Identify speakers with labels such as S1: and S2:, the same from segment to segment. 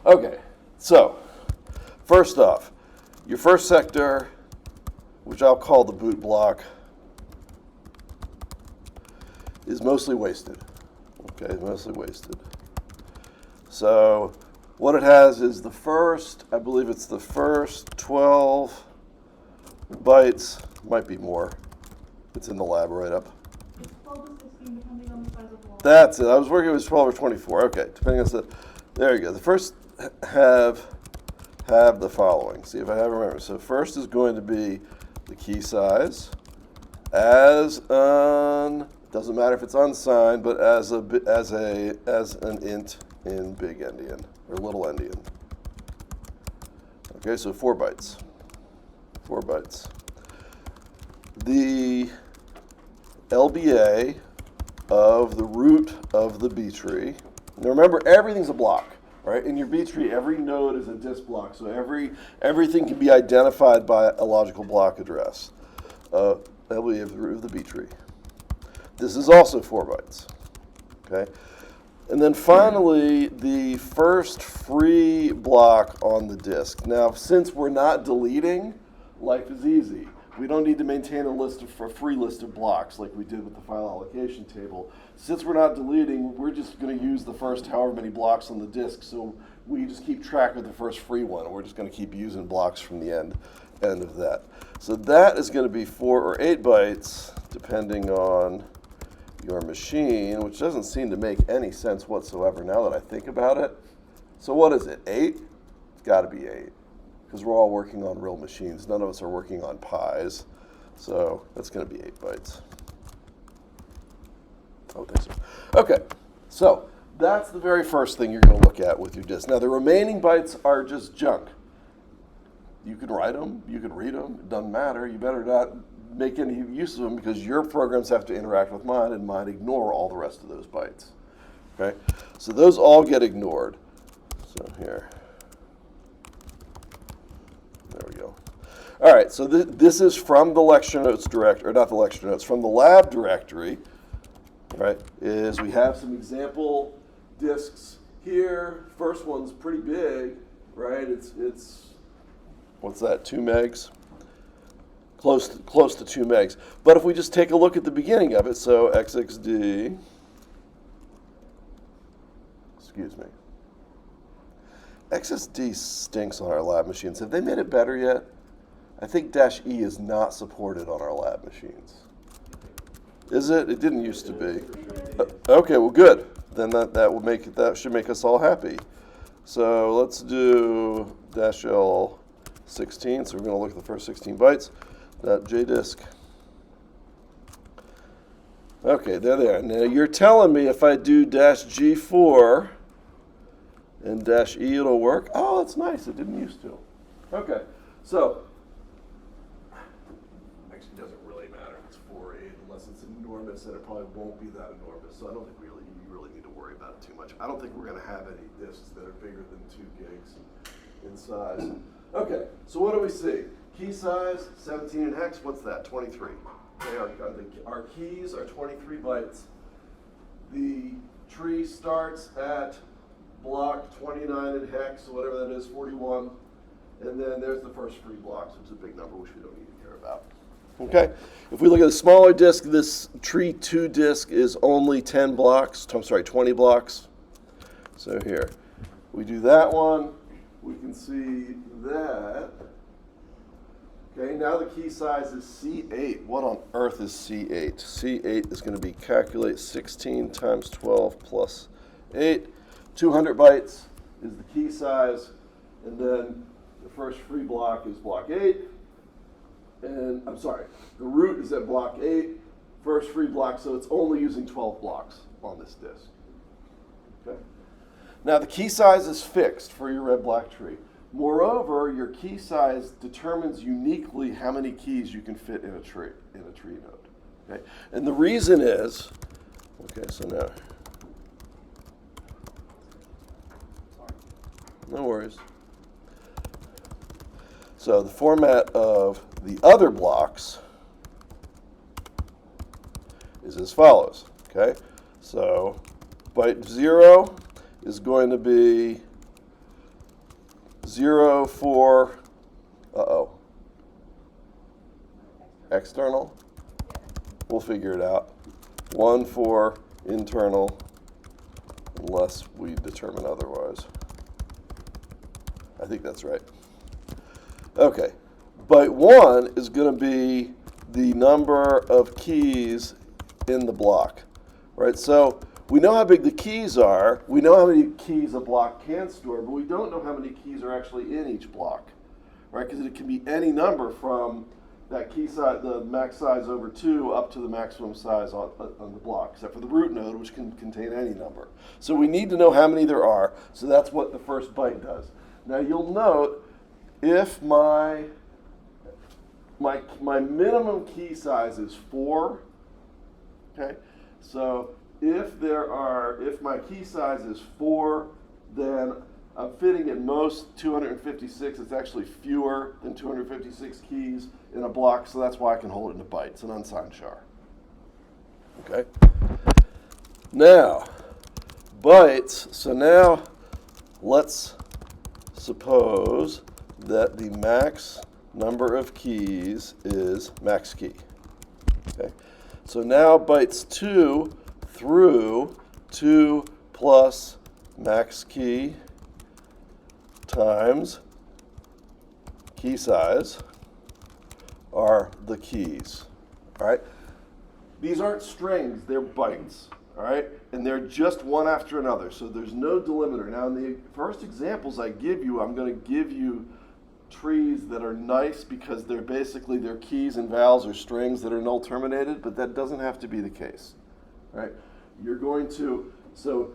S1: Okay, so first off, your first sector, which I'll call the boot block, is mostly wasted. Okay, mostly wasted. So what it has is the first, I believe it's the first 12 bytes, might be more. It's in the lab write-up.
S2: It's 12 to 16, depending on the size of the wall.
S1: That's it. I was working with 12 or 24. Okay, depending on the, there you go. The first have the following. See if I have remember. So first is going to be the key size as an, doesn't matter if it's unsigned, but as an int in big endian or little endian. Okay, so 4 bytes. 4 bytes. The LBA of the root of the B tree. Now remember, everything's a block, right? In your B tree, every node is a disk block, so everything can be identified by a logical block address. LBA of the root of the B tree. This is also 4 bytes, okay? And then finally, the first free block on the disk. Now, since we're not deleting, life is easy. We don't need to maintain a free list of blocks like we did with the file allocation table. Since we're not deleting, we're just going to use the first however many blocks on the disk, so we just keep track of the first free one. We're just going to keep using blocks from the end of that. So that is going to be 4 or 8 bytes, depending on your machine, which doesn't seem to make any sense whatsoever now that I think about it. So what is it, 8? It's got to be 8, because we're all working on real machines. None of us are working on Pis, so that's going to be 8 bytes. Oh, thanks. Okay, so that's the very first thing you're going to look at with your disk. Now, the remaining bytes are just junk. You can write them, you can read them, it doesn't matter. You better not make any use of them because your programs have to interact with mine and mine ignore all the rest of those bytes. Okay, so those all get ignored. So here, there we go. All right, so this is from the lecture notes directory, or not the lecture notes, from the lab directory, right, is we have some example disks here. First one's pretty big, right? It's what's that, 2 megs? Close to 2 megs. But if we just take a look at the beginning of it, so XXD, excuse me, XSD stinks on our lab machines. Have they made it better yet? I think -E is not supported on our lab machines. Is it? It didn't used to be. Okay, well good. Then that should make us all happy. So let's do -L16. So we're going to look at the first 16 bytes. .jdisk. Okay, they're there. Now you're telling me if I do -G4 and -E it'll work? Oh, that's nice. It didn't used to. Okay, so actually it doesn't really matter if it's 4 or 8 unless it's enormous, and it probably won't be that enormous. So I don't think you really need to worry about it too much. I don't think we're going to have any disks that are bigger than 2 gigs in size. Okay, so what do we see? Key size, 17 in hex, what's that? 23. Okay, our keys are 23 bytes. The tree starts at block 29 in hex, so whatever that is, 41. And then there's the first free block, which is a big number, which we don't need to care about. Okay, if we look at the smaller disk, this tree 2 disk is only 10 blocks, I'm sorry, 20 blocks. So here, we do that one, we can see that. Okay, now the key size is C8. What on earth is C8? C8 is going to be calculate 16 times 12 plus 8. 200 bytes is the key size. And then the first free block is block 8. And I'm sorry, the root is at block 8. First free block, so it's only using 12 blocks on this disk. Okay. Now the key size is fixed for your red-black tree. Moreover, your key size determines uniquely how many keys you can fit in a tree node. Okay? And the reason is, okay, so now, no worries. So the format of the other blocks is as follows. Okay, so byte 0 is going to be 0 for, external. We'll figure it out. 1 for internal, unless we determine otherwise. I think that's right. Okay, byte 1 is going to be the number of keys in the block, right? So we know how big the keys are. We know how many keys a block can store, but we don't know how many keys are actually in each block, right? Because it can be any number from that key size, the max size over 2, up to the maximum size on the block, except for the root node, which can contain any number. So we need to know how many there are, so that's what the first byte does. Now you'll note, if my minimum key size is 4, okay, so if my key size is 4, then I'm fitting at most 256. It's actually fewer than 256 keys in a block, so that's why I can hold it in a byte. It's an unsigned char. Okay? Now, bytes. So now let's suppose that the max number of keys is max key. Okay? So now bytes 2 through 2 plus max key times key size are the keys. All right? These aren't strings, they're bytes. All right? And they're just one after another, so there's no delimiter. Now, in the first examples I give you, I'm going to give you trees that are nice because they're basically their keys and vowels or strings that are null terminated, but that doesn't have to be the case. All right? You're going to, so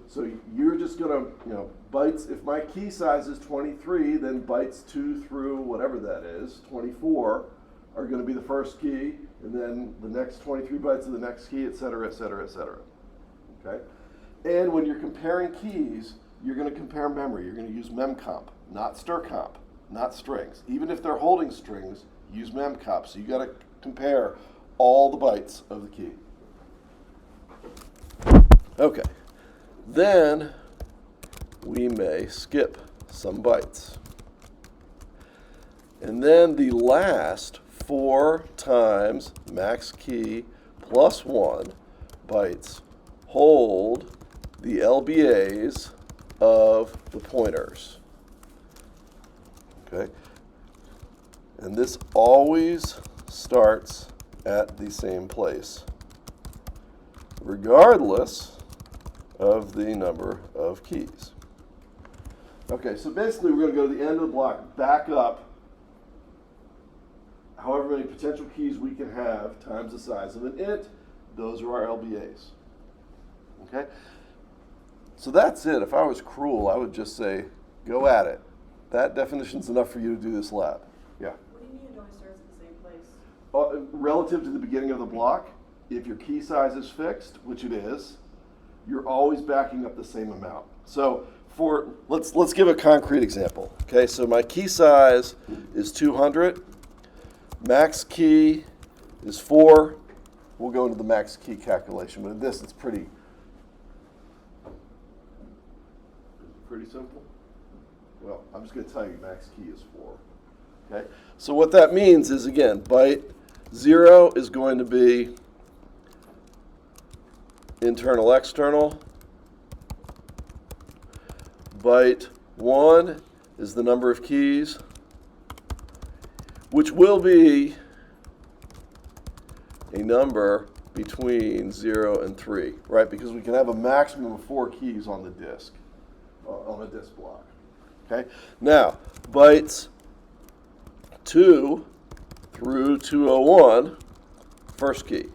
S1: you're just going to, bytes, if my key size is 23, then bytes 2 through whatever that is, 24, are going to be the first key, and then the next 23 bytes of the next key, et cetera, et cetera, et cetera. Okay? And when you're comparing keys, you're going to compare memory. You're going to use memcomp, not strcomp, not strings. Even if they're holding strings, use memcomp. So you got to compare all the bytes of the key. Okay. Then we may skip some bytes. And then the last 4 times max key plus 1 bytes hold the LBAs of the pointers. Okay? And this always starts at the same place, regardless of the number of keys. Okay, so basically we're going to go to the end of the block, back up however many potential keys we can have times the size of an int. Those are our LBAs. Okay? So that's it. If I was cruel, I would just say, go at it. That definition's enough for you to do this lab. Yeah?
S2: What do you mean it always starts at the same place?
S1: Relative to the beginning of the block, if your key size is fixed, which it is, you're always backing up the same amount. So let's give a concrete example. Okay, so my key size is 200. Max key is 4. We'll go into the max key calculation, but in this it's pretty simple. Well, I'm just going to tell you max key is 4. Okay, so what that means is, again, byte 0 is going to be internal, external. Byte 1 is the number of keys, which will be a number between 0 and 3, right? Because we can have a maximum of 4 keys on the disk, on a disk block. Okay? Now, bytes 2 through 201, first key.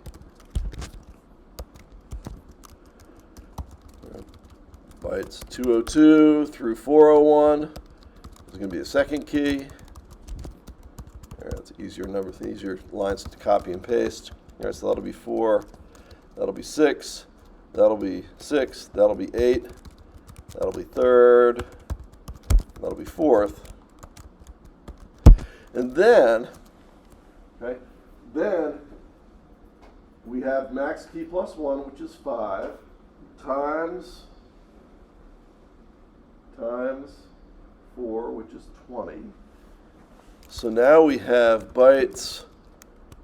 S1: Bytes 202 through 401 is going to be the second key. That's easier lines to copy and paste. All right, so that'll be 4, that'll be 6, that'll be 6, that'll be 8, that'll be third, that'll be fourth. And then, we have max key plus 1, which is 5, times 4, which is 20. So now we have bytes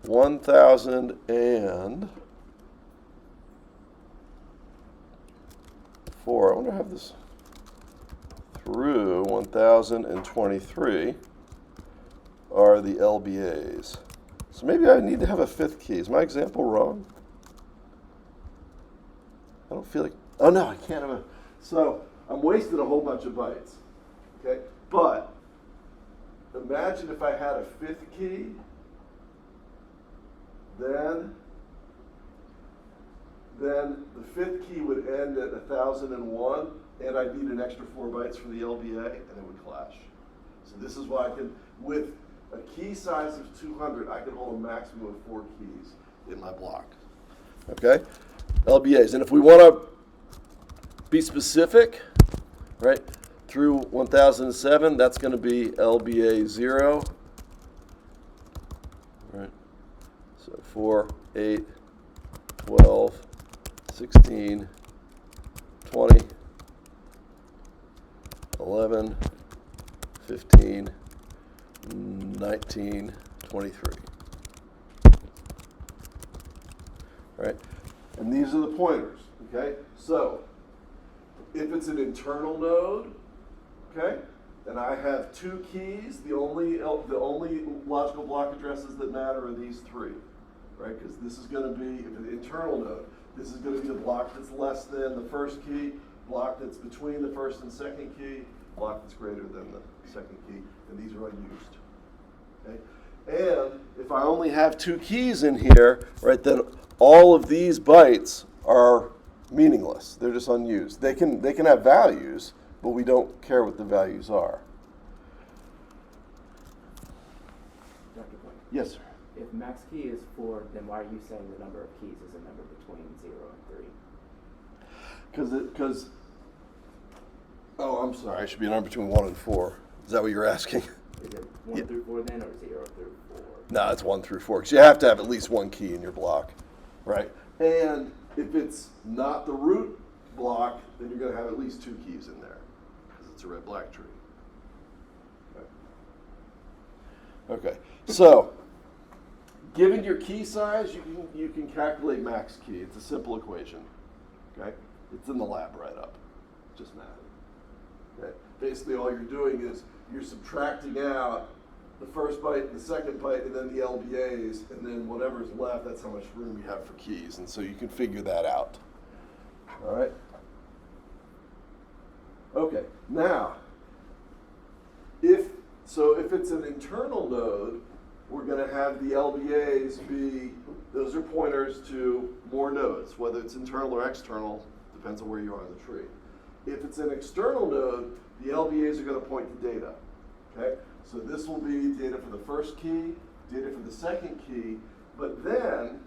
S1: 1004. I wonder how this through 1023 are the LBAs. So maybe I need to have a 5th key. Is my example wrong? I don't feel like, oh no, I can't have a, so I'm wasting a whole bunch of bytes, okay? But imagine if I had a 5th key, then the 5th key would end at 1001, and I'd need an extra 4 bytes for the LBA, and it would clash. So this is why I can, with a key size of 200, I can hold a maximum of 4 keys in my block. Okay? LBAs. And if we want to be specific, right, through 1007, that's going to be LBA 0. Right? So 4, 8, 12, 16, 20, 11, 15, 19, 23. Right? And these are the pointers, okay? So, if it's an internal node, okay, and I have 2 keys, the only logical block addresses that matter are these 3, right? Because this is going to be, if an internal node, this is going to be the block that's less than the first key, block that's between the first and second key, block that's greater than the second key, and these are unused. Okay? And if I only have 2 keys in here, right, then all of these bytes are meaningless. They're just unused. They can have values, but we don't care what the values are.
S3: Dr. Point.
S1: Yes, sir.
S3: If max key is 4, then why are you saying the number of keys is a number between 0 and 3?
S1: Because oh, I'm sorry. I should be a number between 1 and 4. Is that what you're asking?
S3: Is it 1 through 4 then, or 0 through 4?
S1: No, it's 1 through 4. Because you have to have at least 1 key in your block, right? And if it's not the root block, then you're going to have at least 2 keys in there, because it's a red-black tree. Okay. So, given your key size, you can calculate max key. It's a simple equation. Okay? It's in the lab right up. Just math. Okay? Basically, all you're doing is you're subtracting out the first byte, the second byte, and then the LBAs, and then whatever's left, that's how much room you have for keys. And so you can figure that out. All right? Okay. Now, if it's an internal node, we're going to have the LBAs be, those are pointers to more nodes, whether it's internal or external, depends on where you are in the tree. If it's an external node, the LBAs are going to point to data. Okay? So this will be data for the first key, data for the second key, but then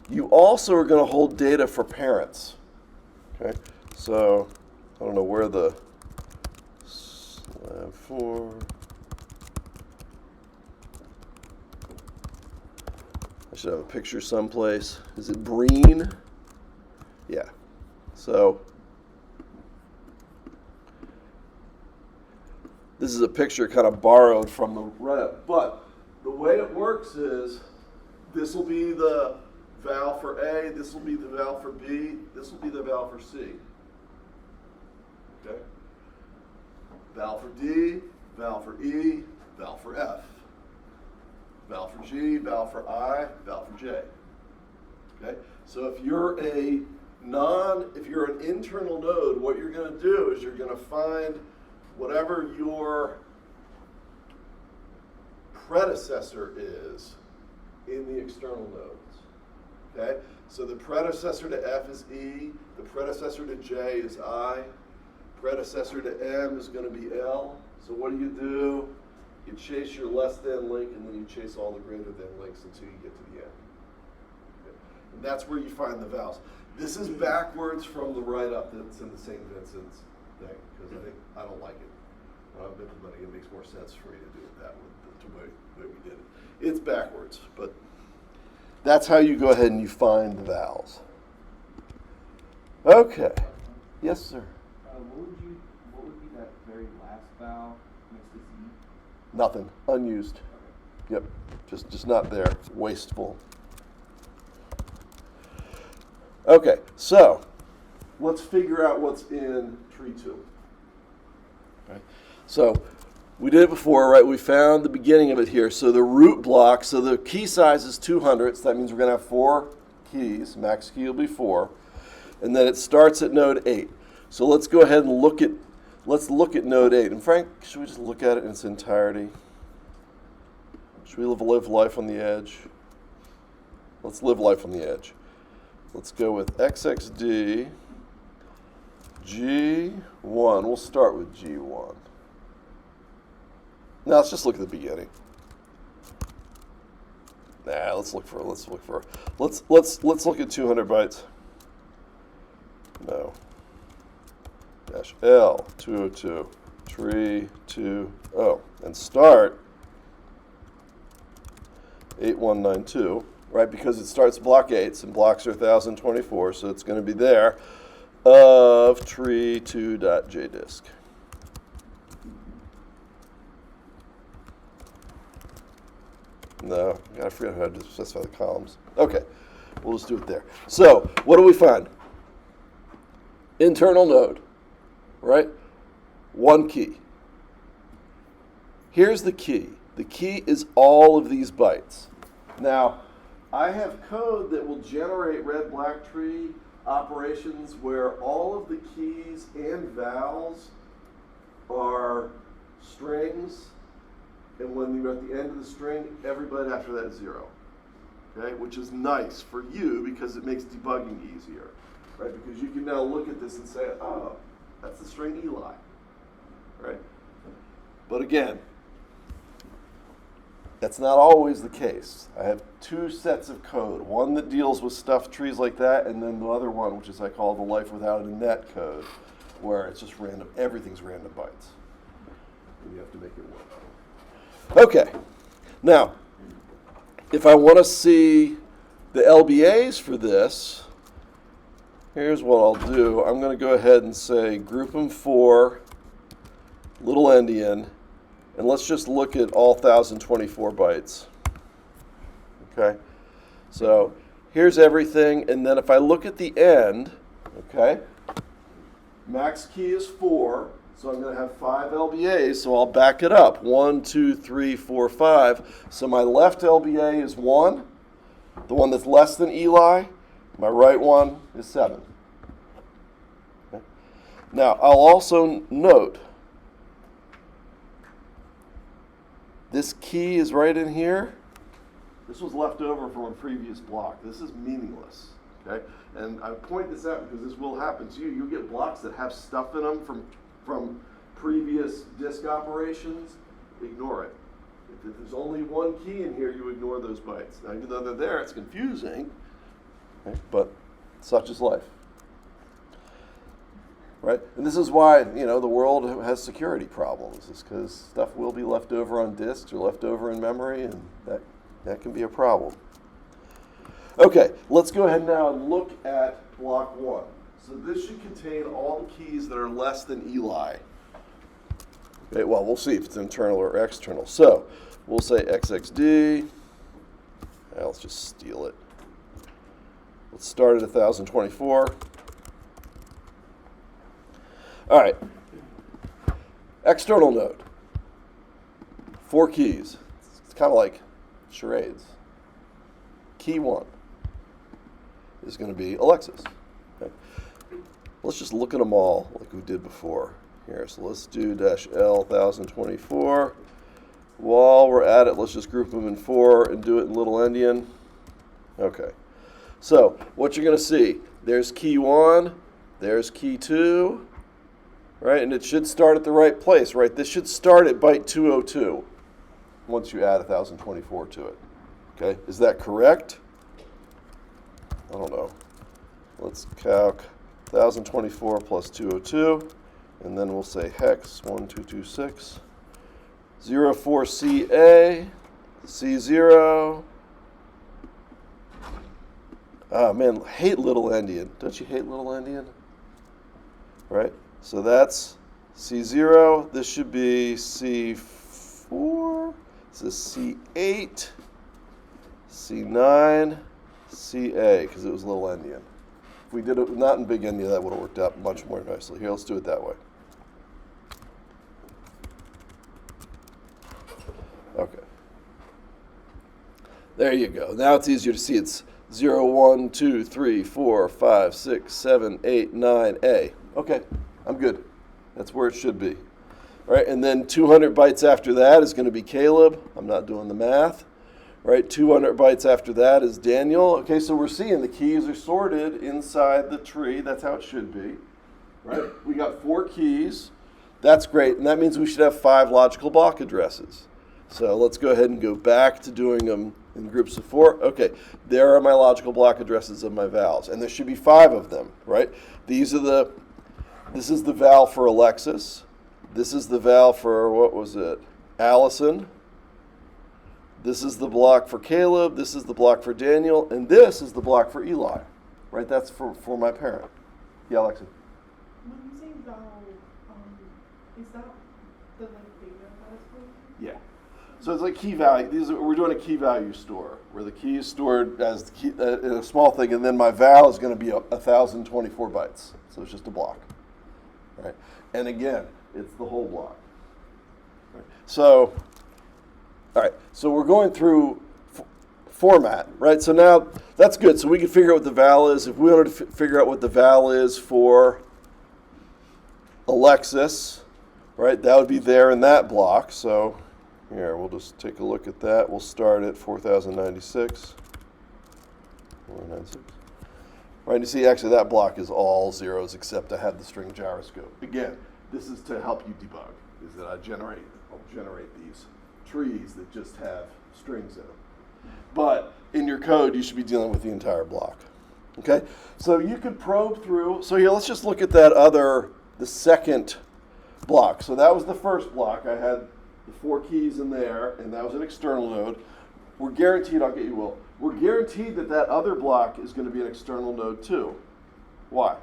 S1: you also are going to hold data for parents. Okay? So I don't know where the slab 4. I should have a picture someplace. Is it Breen? Yeah. So this is a picture kind of borrowed from the rep, but the way it works is this will be the valve for A, this will be the valve for B, this will be the valve for C. Okay? Valve for D, valve for E, valve for F. Valve for G, valve for I, valve for J. Okay? So if you're an internal node, what you're going to do is you're going to find whatever your predecessor is in the external nodes. Okay? So the predecessor to F is E, the predecessor to J is I, predecessor to M is going to be L. So what do? You chase your less than link, and then you chase all the greater than links until you get to the end. Okay? And that's where you find the valves. This is backwards from the write-up that's in the St. Vincent's thing, because I don't like it. When I'm implementing it, makes more sense for me to do it that way, the way we did it. It's backwards, but that's how you go ahead and you find the vowels. Okay. Yes, sir.
S3: What would be that very last vowel next to Z?
S1: Nothing. Unused.
S3: Okay.
S1: Yep. Just not there. Wasteful. Okay, so let's figure out what's in tree 2. Okay. So we did it before, right? We found the beginning of it here. So the root block, so the key size is 200, so that means we're going to have 4 keys. Max key will be 4. And then it starts at node 8. So let's go ahead and look at node 8. And Frank, should we just look at it in its entirety? Should we live life on the edge? Let's live life on the edge. Let's go with XXD G1. We'll start with G1. Now let's just look at the beginning. Nah, let's look at 200 bytes. No. Dash L 202 tree 20 and start 8192, right? Because it starts block 8s and blocks are 1024, so it's going to be there of tree 2.jdisk. No, I gotta figure out how to specify the columns. Okay, we'll just do it there. So, what do we find? Internal node, right? 1 key. Here's the key. The key is all of these bytes. Now, I have code that will generate red-black tree operations where all of the keys and vowels are strings, and when you're at the end of the string, every byte after that is 0. Okay, which is nice for you because it makes debugging easier, right? Because you can now look at this and say, oh, that's the string Eli, right? But again, that's not always the case. I have 2 sets of code, one that deals with stuffed trees like that, and then the other one, which is I call the life without a net code, where it's just random, everything's random bytes. And you have to make it work. Okay, now, if I want to see the LBAs for this, here's what I'll do. I'm going to go ahead and say group them for little endian, and let's just look at all 1024 bytes. Okay, so here's everything, and then if I look at the end, okay, max key is 4. So I'm going to have 5 LBAs, so I'll back it up. 1, 2, 3, 4, 5. So my left LBA is 1, the one that's less than Eli. My right one is 7. Okay. Now, I'll also note, this key is right in here. This was left over from a previous block. This is meaningless. Okay? And I point this out because this will happen to you. You'll get blocks that have stuff in them from previous disk operations. Ignore it. If there's only 1 key in here, you ignore those bytes. Now, even though they're there, it's confusing, okay? But such is life, right? And this is why, the world has security problems. It's because stuff will be left over on disks or left over in memory, and that can be a problem. Okay, let's go ahead now and look at block 1. So this should contain all the keys that are less than Eli. Okay, well, we'll see if it's internal or external. So we'll say XXD. Let's just steal it. Let's start at 1024. All right. External node. 4 keys. It's kind of like charades. Key 1 is going to be Alexis. Okay. Let's just look at them all like we did before. Here, so let's do -L 1024. While we're at it, let's just group them in 4 and do it in little endian. Okay. So what you're going to see, there's key 1, there's key 2, right? And it should start at the right place, right? This should start at byte 202 once you add 1024 to it. Okay, is that correct? I don't know. Let's calc 1024 plus 202, and then we'll say hex 1226, 04CA, C0. Oh man, hate little endian. Don't you hate little endian? right? So that's C0. This should be C4. This is C8, C9, CA, because it was little endian. If we did it not in big endian, that would have worked out much more nicely. Here, let's do it that way. Okay. There you go. Now it's easier to see. It's 0, 1, 2, 3, 4, 5, 6, 7, 8, 9, A. Okay, I'm good. That's where it should be. All right, and then 200 bytes after that is going to be Caleb. I'm not doing the math. Right, 200 bytes after that is Daniel. Okay, so we're seeing the keys are sorted inside the tree. That's how it should be. Right, we got 4 keys. That's great, and that means we should have 5 logical block addresses. So let's go ahead and go back to doing them in groups of 4. Okay, there are my logical block addresses of my vowels, and there should be 5 of them, right? This is the val for Alexis. This is the val for, what was it, Allison. This is the block for Caleb. This is the block for Daniel, and this is the block for Eli, right? That's for my parent. Yeah, Alexis.
S2: When you say vowel, is that the beta password?
S1: Yeah. So it's like key value. We're doing a key value store where the key is stored as the key, a small thing, and then my val is going to be 1,024 bytes. So it's just a block, right? And again, it's the whole block. Right? So, all right. So we're going through format, right? So now that's good. So we can figure out what the val is. If we wanted to figure out what the val is for Alexis, right? That would be there in that block. So. Here, we'll just take a look at that. We'll start at 4,096. 496. Right, you see, actually, that block is all zeros except I have the string gyroscope. Again, this is to help you debug, is that I'll generate these trees that just have strings in them. But in your code, you should be dealing with the entire block. Okay? So you could probe through. So here, let's just look at the second block. So that was the first block. I had the 4 keys in there, and that was an external node. We're guaranteed, I'll get you Will, we're guaranteed that that other block is going to be an external node too. Why?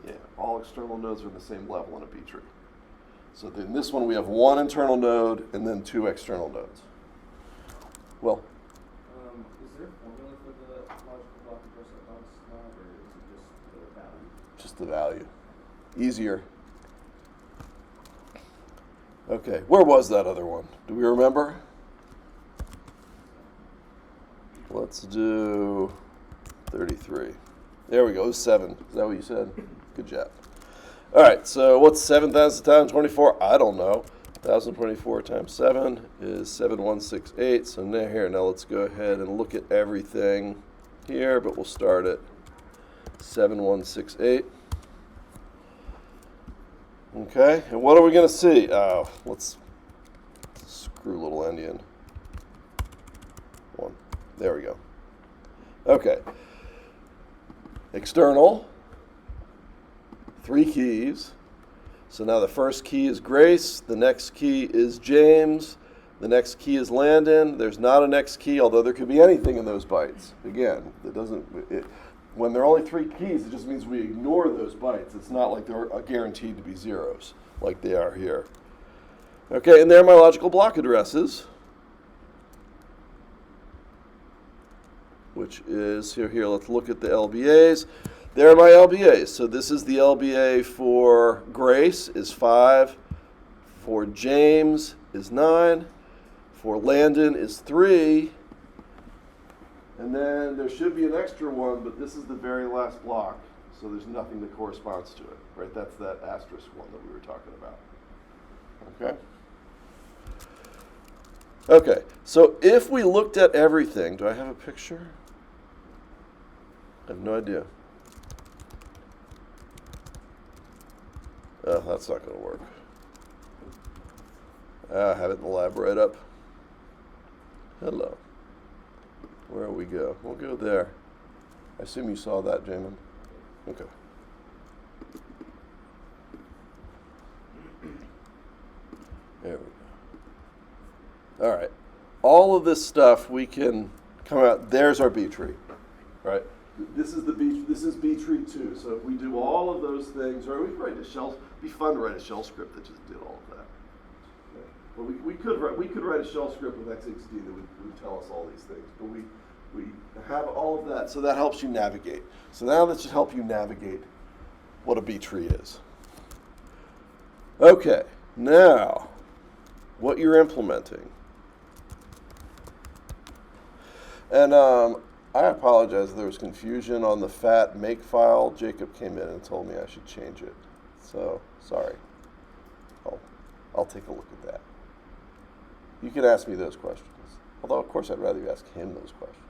S1: Yeah, all external nodes are in the same level in a B tree. So in this one we have 1 internal node and then 2 external nodes. Well?
S3: Is there a formula for the logical block address at box log, or is it just the value?
S1: Just the value. Easier. Okay, where was that other one? Do we remember? Let's do 33. There we go, 7. Is that what you said? Good job. All right, so what's 7,000 times 24? I don't know. 1,024 times 7 is 7168. So now let's go ahead and look at everything here, but we'll start at 7168. Okay, and what are we going to see? Oh, let's screw little endian. 1. There we go. Okay. External. 3 keys. So now the first key is Grace. The next key is James. The next key is Landon. There's not a next key, although there could be anything in those bytes. Again, when there are only 3 keys, it just means we ignore those bytes. It's not like they're guaranteed to be zeros like they are here. Okay, and there are my logical block addresses, which is here. Let's look at the LBAs. There are my LBAs. So this is the LBA for Grace is 5, for James is 9, for Landon is 3. And then there should be an extra one, but this is the very last block, so there's nothing that corresponds to it, right? That's that asterisk one that we were talking about. Okay? Okay, so if we looked at everything, do I have a picture? I have no idea. Oh, that's not going to work. I have it in the lab right up. Hello. Where we go? We'll go there. I assume you saw that, Jamin. Okay. There we go. All right. All of this stuff we can come out. There's our B tree, right? This is B tree 2. So if we do all of those things, or we could write a shell. It'd be fun to write a shell script that just did all of that. Okay. But we could write a shell script with XXD that would tell us all these things. But we have all of that, so that helps you navigate. So now that should help you navigate what a B tree is. Okay, now what you're implementing. And I apologize if there was confusion on the fat make file. Jacob came in and told me I should change it. So, sorry. I'll take a look at that. You can ask me those questions. Although, of course, I'd rather you ask him those questions.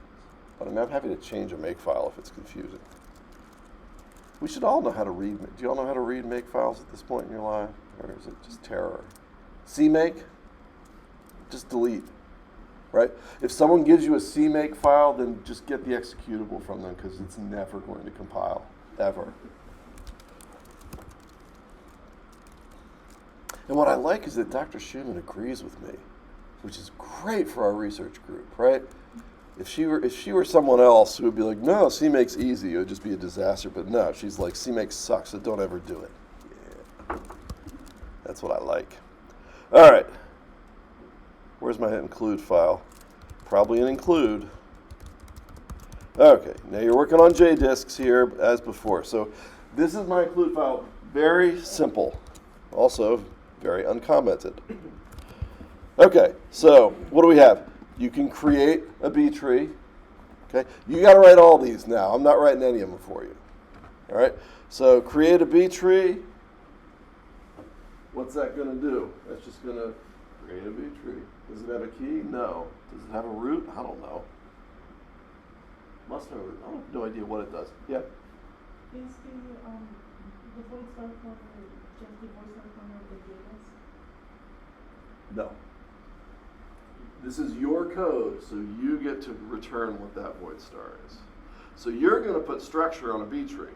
S1: But I'm happy to change a make file if it's confusing. We should all know how to read. Do you all know how to read make files at this point in your life? Or is it just terror? CMake? Just delete. Right? If someone gives you a CMake file, then just get the executable from them because it's never going to compile, ever. And what I like is that Dr. Schumann agrees with me, which is great for our research group, right? If she were someone else who would be like, no, CMake's easy, it would just be a disaster. But no, she's like, CMake sucks, so don't ever do it. Yeah. That's what I like. All right. Where's my include file? Probably an include. Okay, now you're working on JDisks here as before. So this is my include file. Very simple. Also very uncommented. Okay, so what do we have? You can create a B tree. Okay, you got to write all these now. I'm not writing any of them for you. All right, so create a B tree. What's that going to do? That's just going to create a B tree. Does it have a key? No. Does it have a root? I don't know. Must have a root. I have no idea what it does. Yeah?
S2: Is the void star corner just the void star corner of the JS?
S1: No. This is your code, so you get to return what that void star is. So you're going to put structure on a B tree,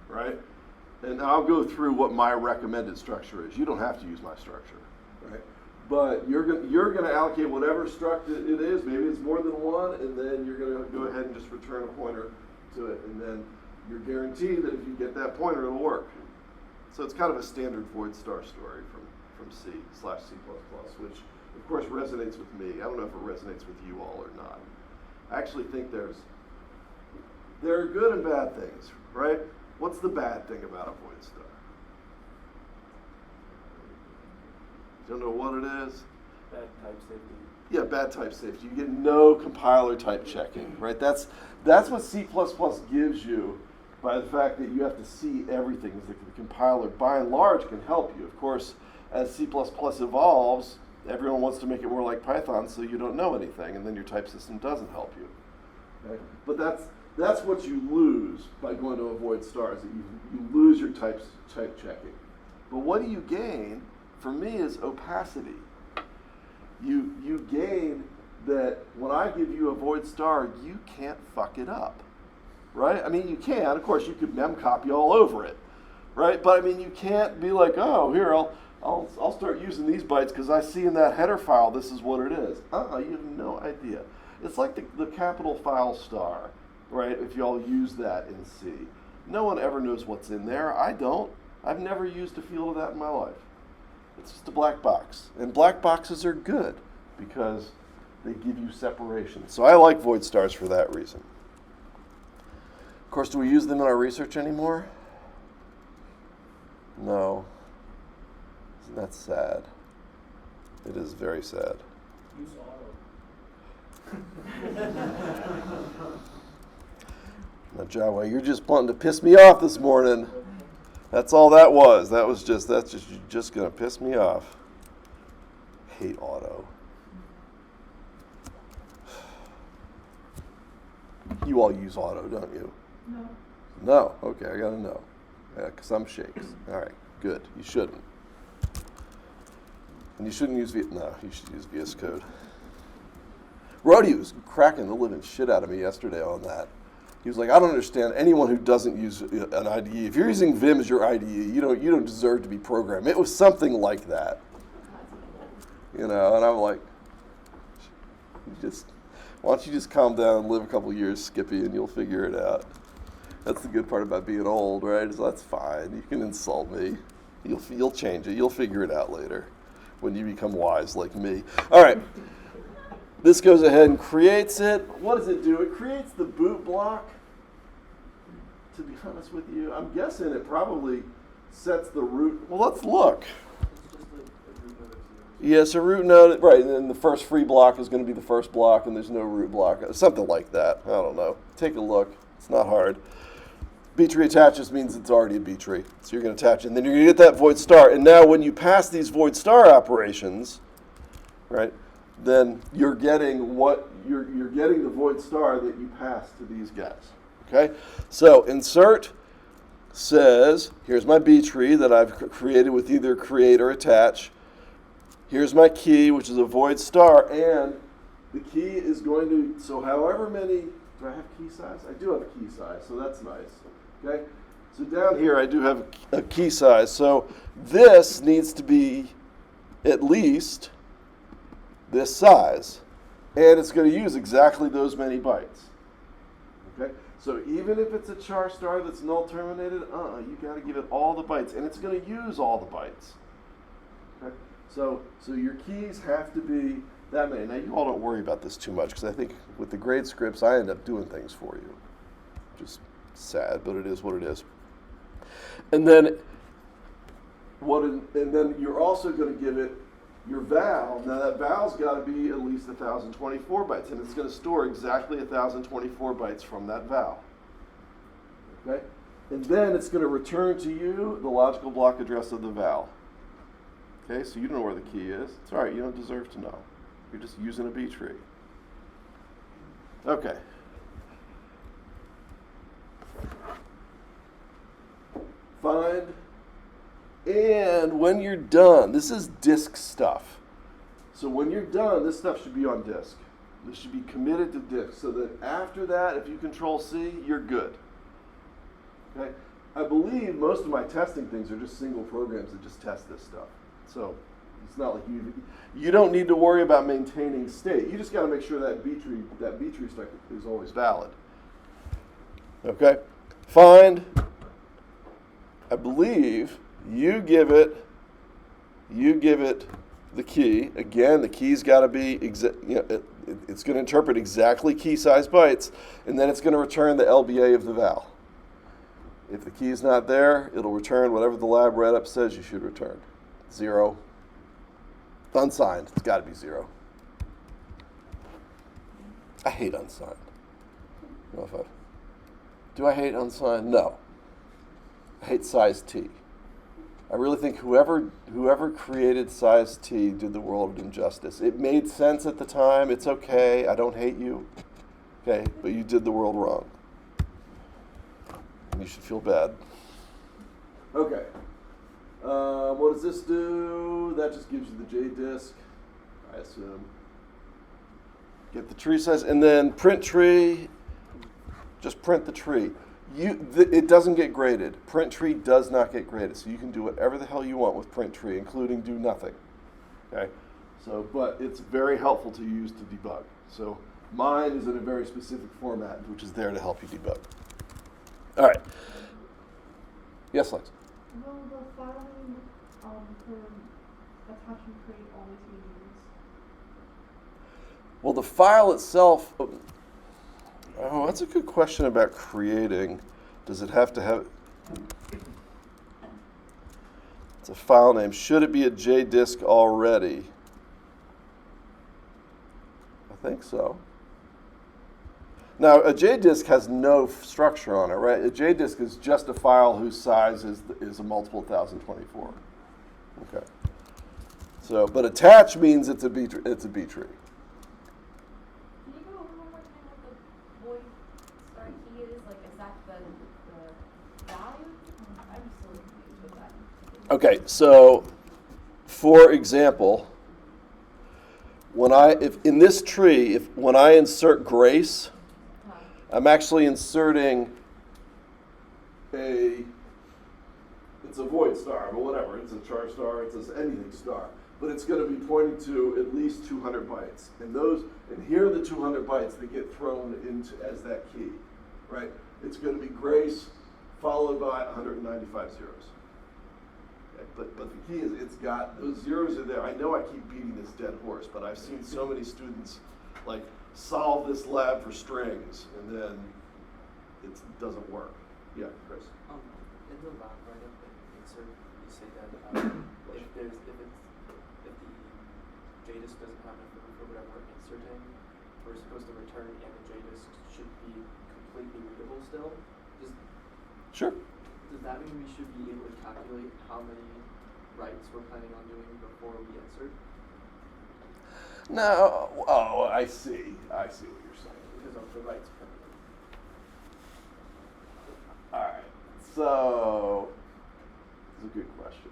S1: right? And I'll go through what my recommended structure is. You don't have to use my structure, right? But you're going to allocate whatever struct it is. Maybe it's more than one, and then you're going to go ahead and just return a pointer to it. And then you're guaranteed that if you get that pointer, it'll work. So it's kind of a standard void star story from C/C++, which of course resonates with me. I don't know if it resonates with you all or not. I actually think there are good and bad things, right? What's the bad thing about a void star? Don't know what it is?
S3: Bad type safety.
S1: Yeah, bad type safety. You get no compiler type checking, right? That's what C++ gives you by the fact that you have to see everything. The compiler, by and large, can help you. Of course, as C++ evolves, everyone wants to make it more like Python, so you don't know anything, and then your type system doesn't help you. Okay? But that's what you lose by going to a void star, is that you lose your type checking. But what do you gain? For me, is opacity. You gain that when I give you a void star, you can't fuck it up, right? I mean, you can. Of course, you could memcopy all over it, right? But I mean, you can't be like, oh, here, I'll start using these bytes because I see in that header file this is what it is. You have no idea. It's like the capital file star, right? If you all use that in C. No one ever knows what's in there. I don't. I've never used a field of that in my life. It's just a black box. And black boxes are good because they give you separation. So I like void stars for that reason. Of course, do we use them in our research anymore? No. Isn't that sad? It is very sad.
S3: Use auto.
S1: Now, Jawa, you're just wanting to piss me off this morning. That's all that was. That's just you're just gonna piss me off. Hate auto. You all use auto, don't you?
S2: No.
S1: No. Okay, I gotta know. Yeah, 'cause I'm shakes. All right, good. You shouldn't. And you shouldn't use No, you should use VS Code. Rody was cracking the living shit out of me yesterday on that. He was like, I don't understand anyone who doesn't use an IDE. If you're using Vim as your IDE, you don't deserve to be programmed. It was something like that. And I'm like, why Why don't you just calm down and live a couple years, Skippy, and you'll figure it out. That's the good part about being old, right? Is that's fine. You can insult me. You'll change it. You'll figure it out later when you become wise like me. All right. This goes ahead and creates it. What does it do? It creates the boot block. To be honest with you, I'm guessing it probably sets the root. Well, let's look.
S3: It's just a root node of zero.
S1: Yes, a root node, right, and then the first free block is going to be the first block, and there's no root block. Something like that. I don't know. Take a look. It's not hard. B-tree attaches means it's already a B-tree. So you're going to attach it, and then you're going to get that void star. And now when you pass these void star operations, right, then you're getting you're getting the void star that you pass to these guys. Okay? So insert says, here's my B-tree that I've created with either create or attach. Here's my key, which is a void star, and the key is going to, so however many, do I have key size? I do have a key size, so that's nice. Okay? So down here I do have a key size. So this needs to be at least this size. And it's going to use exactly those many bytes. Okay? So even if it's a char star that's null terminated, you got to give it all the bytes. And it's going to use all the bytes. Okay? So your keys have to be that many. Now, you all don't worry about this too much, because I think with the grade scripts, I end up doing things for you. Just sad, but it is what it is. And then you're also going to give it your val. Now, that val's got to be at least 1,024 bytes, and it's going to store exactly 1,024 bytes from that val. Okay? And then it's going to return to you the logical block address of the val. Okay, so you don't know where the key is. It's all right, you don't deserve to know. You're just using a B tree. Okay. Find. And when you're done, this is disk stuff. So when you're done, this stuff should be on disk. This should be committed to disk, so that after that, if you control C, you're good. Okay? I believe most of my testing things are just single programs that just test this stuff. So it's not like you don't need to worry about maintaining state. You just got to make sure that B tree stuff is always valid. Okay? Find. I believe you give it the key. Again, the key's got to be it's going to interpret exactly key size bytes, and then it's going to return the LBA of the val. If the key is not there, it'll return whatever the lab write-up says you should return. 0. Unsigned. It's got to be 0. I hate unsigned. Do I hate unsigned? No. I hate size T. I really think whoever created size T did the world an injustice. It made sense at the time. It's okay. I don't hate you. Okay, but you did the world wrong. And you should feel bad. Okay. What does this do? That just gives you the JDisk, I assume. Get the tree size, and then print tree. Just print the tree. It doesn't get graded. Print tree does not get graded, so you can do whatever the hell you want with print tree, including do nothing. Okay. So, but it's very helpful to use to debug. So mine is in a very specific format, which is there to help you debug. All right. Yes, Lex.
S2: Will the filing for attach and create always be used?
S1: Well, the file itself, that's a good question about creating. Does it have to have, it's a file name. Should it be a JDisk already? I think so. Now, a JDisk has no structure on it, right? A JDisk is just a file whose size is a multiple 1024. Okay. So, but attach means it's a B tree.
S4: Can you go over one more time what the void star key is? Like, is that the value? I'm still confused with that.
S1: Okay, so for example, when in this tree, when I insert grace, I'm actually inserting it's a void star, but whatever, it's a char star, it's anything star. but it's going to be pointing to at least 200 bytes. And here are the 200 bytes that get thrown into as that key, right? It's going to be Grace followed by 195 zeros. Okay, but the key is it's got, those zeros are there. I know I keep beating this dead horse, but I've seen so many students like solve this lab for strings and then it doesn't work. Yeah, Chris.
S5: In the lab write-up and insert, you say that if the JDisk doesn't have enough room for whatever we're inserting, we're supposed to return and the JDisk should be completely readable still.
S1: Sure.
S5: Does that mean we should be able to calculate how many writes we're planning on doing before we insert?
S1: No. Oh, I see. I see what you're saying.
S5: Because of the writes per minute.
S1: All right. So, it's a good question.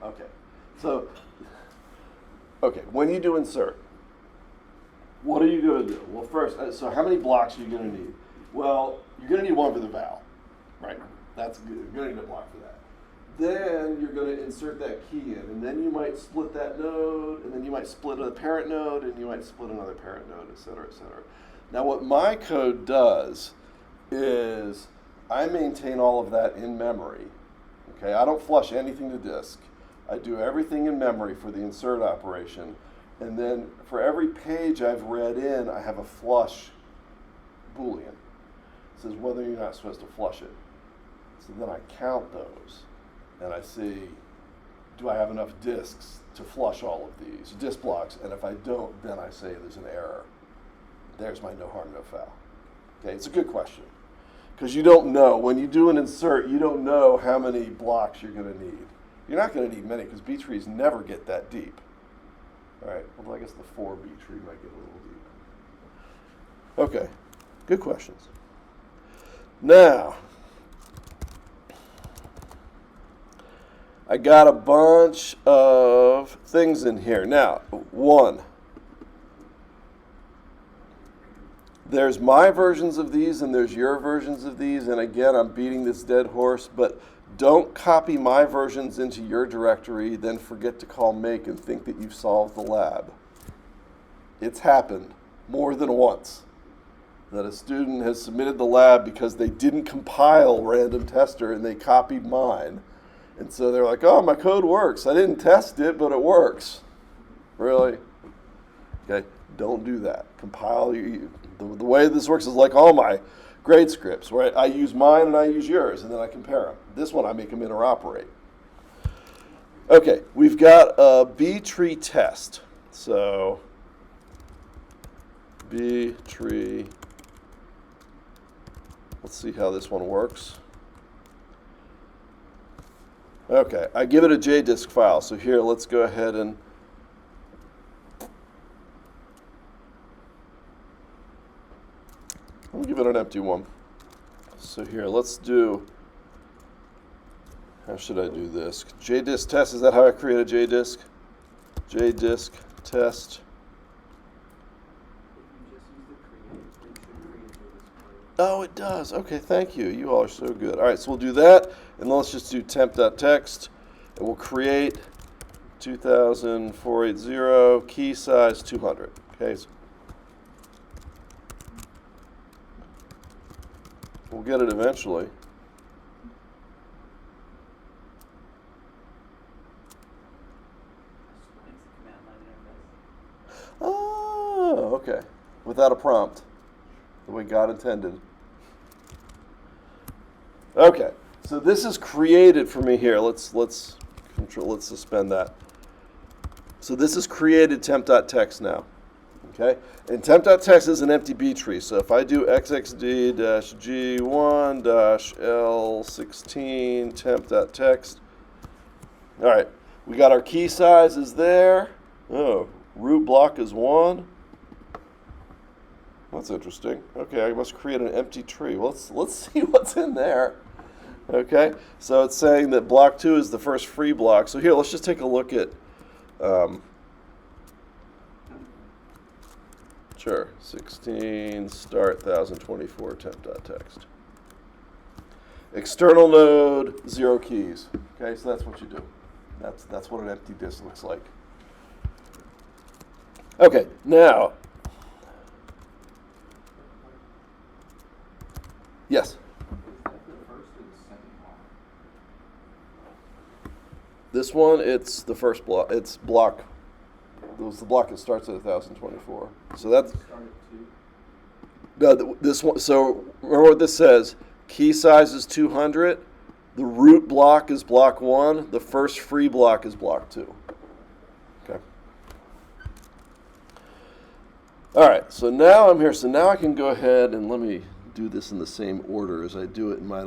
S1: Okay. So, when you do insert, what are you going to do? Well, first, so how many blocks are you going to need? Well, you're going to need one for the val, right? That's good. You're going to need a block for that. Then you're going to insert that key in, and then you might split that node, and then you might split a parent node, and you might split another parent node, et cetera, et cetera. Now, what my code does is I maintain all of that in memory. Okay, I don't flush anything to disk. I do everything in memory for the insert operation. And then for every page I've read in, I have a flush Boolean. It says whether you're not supposed to flush it. So then I count those. And I see, do I have enough disks to flush all of these disk blocks? And if I don't, then I say there's an error. There's my no harm, no foul. Okay, it's a good question. Because you don't know, when you do an insert, you don't know how many blocks you're going to need. You're not going to need many because B trees never get that deep. All right, well, I guess the 4 B tree might get a little deep. Okay, good questions. Now, I got a bunch of things in here. Now, one, there's my versions of these and there's your versions of these. And again, I'm beating this dead horse, but don't copy my versions into your directory, then forget to call make and think that you've solved the lab. It's happened more than once that a student has submitted the lab because they didn't compile random tester and they copied mine. And so they're like, oh, my code works. I didn't test it, but it works. Really? Okay, don't do that. Compile. The way this works is like all my grade scripts, right? I use mine and I use yours, and then I compare them. This one, I make them interoperate. Okay, we've got a B tree test. So, B tree. Let's see how this one works. Okay, I give it a JDisk file. So here, let's go ahead and I'll give it an empty one. So here, let's do, how should I do this? JDisk test, is that how I create a JDisk? JDisk test. Oh, it does. Okay, thank you. You all are so good. All right, so we'll do that, and then let's just do temp.text, and we'll create 2,480, key size 200. Okay, so we'll get it eventually. Oh, okay. Without a prompt. The way God intended. Okay, so this is created for me here. Let's suspend that. So this is created temp.text now. Okay, and temp.text is an empty B tree. So if I do xxd-g1-l16 temp.text, all right, we got our key size is there. Oh, root block is 1. That's interesting. Okay, I must create an empty tree. Well, let's see what's in there. Okay, so it's saying that block 2 is the first free block. So here, let's just take a look at, sure, 16 start 1024 temp.text. external node, 0 keys. Okay, so that's what you do. That's what an empty disk looks like. Okay, now, yes?
S3: Is that the first or the second block?
S1: This one, it's the first block. It's block. It was the block that starts at 1024. So that's
S3: Start at 2.
S1: no, this one. So remember what this says. Key size is 200. The root block is block 1. The first free block is block 2. Okay. All right. So now I'm here. So now I can go ahead and let me do this in the same order as I do it in my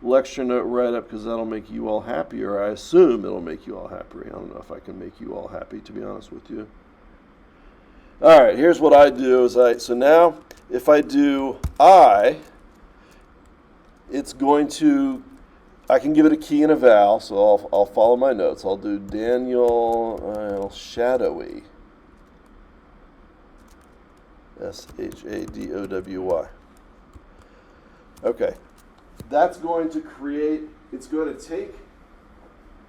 S1: lecture note write-up, because that'll make you all happier. I assume it'll make you all happier. I don't know if I can make you all happy, to be honest with you. All right, here's what I do. So now if I do I, it's going to, I can give it a key and a val, so I'll follow my notes. I'll do Daniel Shadowy. Shadowy. Okay. That's going to create, it's going to take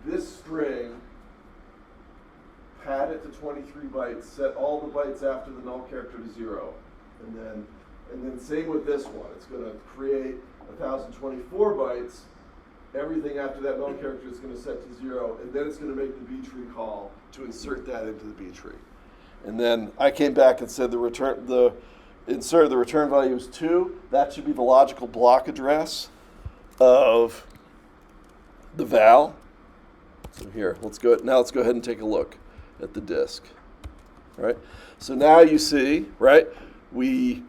S1: this string, pad it to 23 bytes, set all the bytes after the null character to 0. And then same with this one. It's going to create 1024 bytes. Everything after that null character is going to set to 0. And then it's going to make the B tree call to insert that into the B tree. And then I came back and said the return value is 2. That should be the logical block address of the val. So here, let's go ahead and take a look at the disk. Right? So now you see, right, we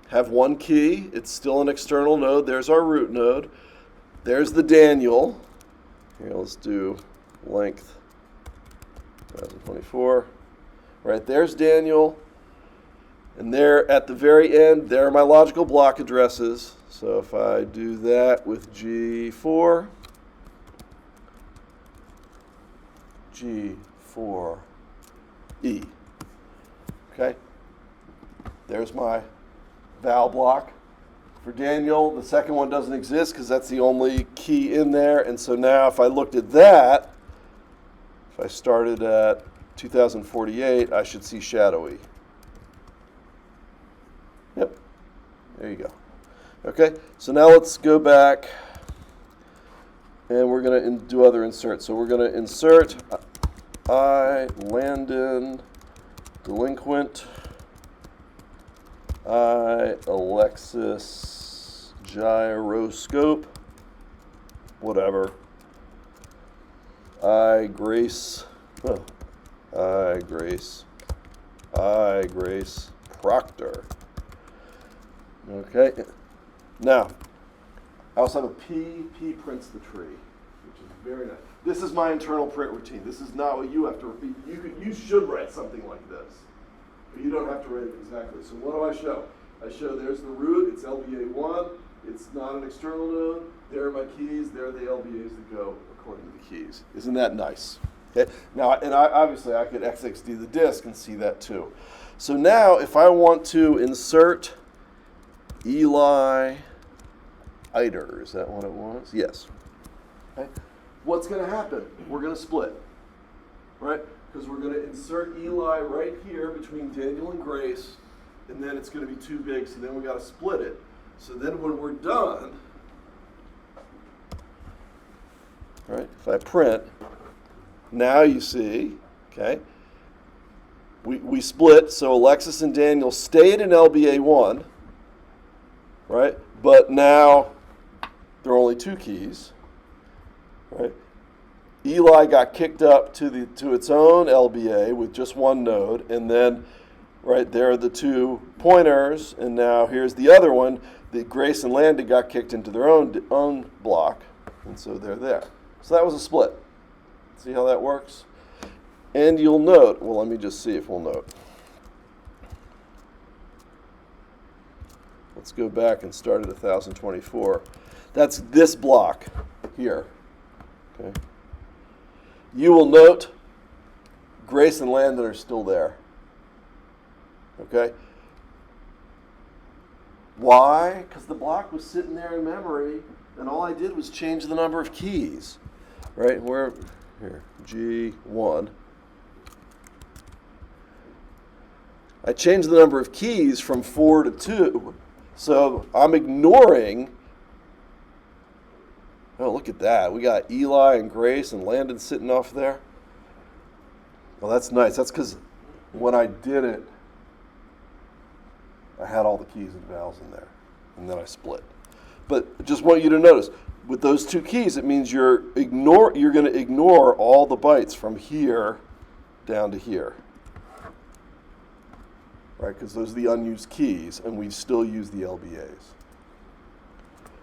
S1: have one key. It's still an external node. There's our root node. There's the Daniel. Here, let's do length 1024. Right, there's Daniel. And there at the very end, there are my logical block addresses. So if I do that with G4, G4E. Okay? There's my val block. For Daniel, the second one doesn't exist because that's the only key in there. And so now if I looked at that, if I started at 2048, I should see Shadowy. Yep. There you go. Okay, so now let's go back and we're going to do other inserts. So we're going to insert I, Landon, delinquent, I, Alexis, gyroscope, whatever, I, Grace, I, Grace, Proctor. Okay. Now, I also have a P prints the tree, which is very nice. This is my internal print routine. This is not what you have to repeat. You should write something like this, but you don't have to write it exactly. So what do I show? I show there's the root, it's LBA1, it's not an external node, there are my keys, there are the LBAs that go according to the keys. Isn't that nice? Okay. Now, obviously I could XXD the disk and see that too. So now if I want to insert Eli Eider, is that what it was? Yes. Okay. What's going to happen? We're going to split, right? Because we're going to insert Eli right here between Daniel and Grace, and then it's going to be too big, so then we got to split it. So then when we're done, right? If I print, now you see, okay, we split. So Alexis and Daniel stayed in LBA1. Right? But now there are only 2 keys. Right? Eli got kicked up to its own LBA with just one node, and then right there are the 2 pointers, and now here's the other one. The Grace and Landon got kicked into their own block, and so they're there. So that was a split. See how that works? And you'll note, well, let me just see if we'll note. Let's go back and start at 1024. That's this block here. Okay. You will note Grace and Landon are still there. Okay. Why? Because the block was sitting there in memory, and all I did was change the number of keys, right? Where, here, G1. I changed the number of keys from 4 to 2, so I'm ignoring. Oh, look at that. We got Eli and Grace and Landon sitting off there. Well, that's nice. That's because when I did it, I had all the keys and vowels in there, and then I split. But just want you to notice, with those 2 keys, it means you're going to ignore all the bytes from here down to here, right? Because those are the unused keys, and we still use the LBAs.